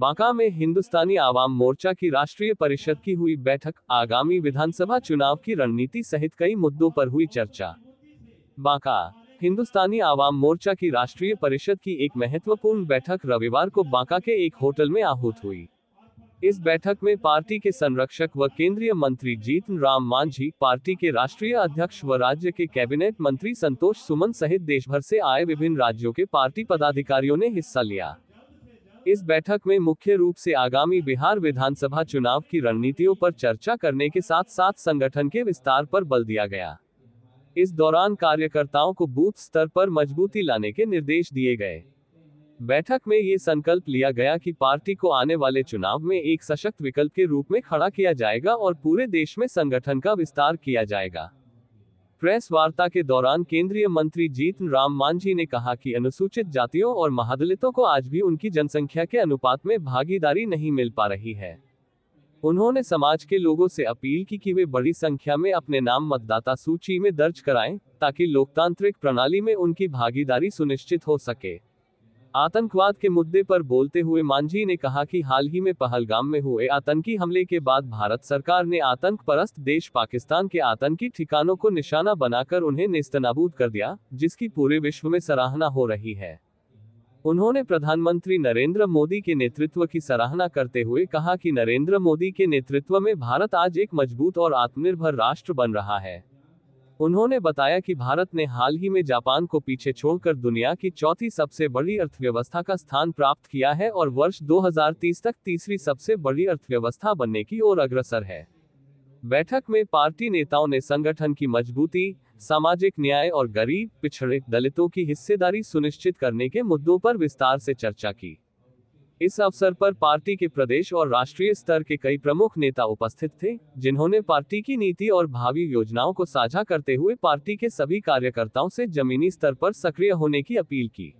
बांका में हिंदुस्तानी आवाम मोर्चा की राष्ट्रीय परिषद की हुई बैठक, आगामी विधानसभा चुनाव की रणनीति सहित कई मुद्दों पर हुई चर्चा। बांका हिंदुस्तानी आवाम मोर्चा की राष्ट्रीय परिषद की एक महत्वपूर्ण बैठक रविवार को बांका के एक होटल में आहूत हुई। इस बैठक में पार्टी के संरक्षक व केंद्रीय मंत्री जीतन राम मांझी, पार्टी के राष्ट्रीय अध्यक्ष व राज्य के कैबिनेट मंत्री संतोष सुमन सहित देशभर से आए विभिन्न राज्यों के पार्टी पदाधिकारियों ने हिस्सा लिया। इस बैठक में मुख्य रूप से आगामी बिहार विधानसभा चुनाव की रणनीतियों पर चर्चा करने के साथ साथ संगठन के विस्तार पर बल दिया गया। इस दौरान कार्यकर्ताओं को बूथ स्तर पर मजबूती लाने के निर्देश दिए गए। बैठक में ये संकल्प लिया गया कि पार्टी को आने वाले चुनाव में एक सशक्त विकल्प के रूप में खड़ा किया जाएगा और पूरे देश में संगठन का विस्तार किया जाएगा। प्रेस वार्ता के दौरान केंद्रीय मंत्री जीतन राम मांझी ने कहा कि अनुसूचित जातियों और महादलितों को आज भी उनकी जनसंख्या के अनुपात में भागीदारी नहीं मिल पा रही है। उन्होंने समाज के लोगों से अपील की कि वे बड़ी संख्या में अपने नाम मतदाता सूची में दर्ज कराएं, ताकि लोकतांत्रिक प्रणाली में उनकी भागीदारी सुनिश्चित हो सके। आतंकवाद के मुद्दे पर बोलते हुए मांझी ने कहा कि हाल ही में पहलगाम में हुए आतंकी हमले के बाद भारत सरकार ने आतंक परस्त देश पाकिस्तान के आतंकी ठिकानों को निशाना बनाकर उन्हें नेस्तनाबूद कर दिया, जिसकी पूरे विश्व में सराहना हो रही है। उन्होंने प्रधानमंत्री नरेंद्र मोदी के नेतृत्व की सराहना करते हुए कहा कि नरेंद्र मोदी के नेतृत्व में भारत आज एक मजबूत और आत्मनिर्भर राष्ट्र बन रहा है। उन्होंने बताया कि भारत ने हाल ही में जापान को पीछे छोड़कर दुनिया की चौथी सबसे बड़ी अर्थव्यवस्था का स्थान प्राप्त किया है और वर्ष 2030 तक तीसरी सबसे बड़ी अर्थव्यवस्था बनने की ओर अग्रसर है। बैठक में पार्टी नेताओं ने संगठन की मजबूती, सामाजिक न्याय और गरीब, पिछड़े, दलितों की हिस्सेदारी सुनिश्चित करने के मुद्दों पर विस्तार से चर्चा की। इस अवसर पर पार्टी के प्रदेश और राष्ट्रीय स्तर के कई प्रमुख नेता उपस्थित थे, जिन्होंने पार्टी की नीति और भावी योजनाओं को साझा करते हुए पार्टी के सभी कार्यकर्ताओं से जमीनी स्तर पर सक्रिय होने की अपील की।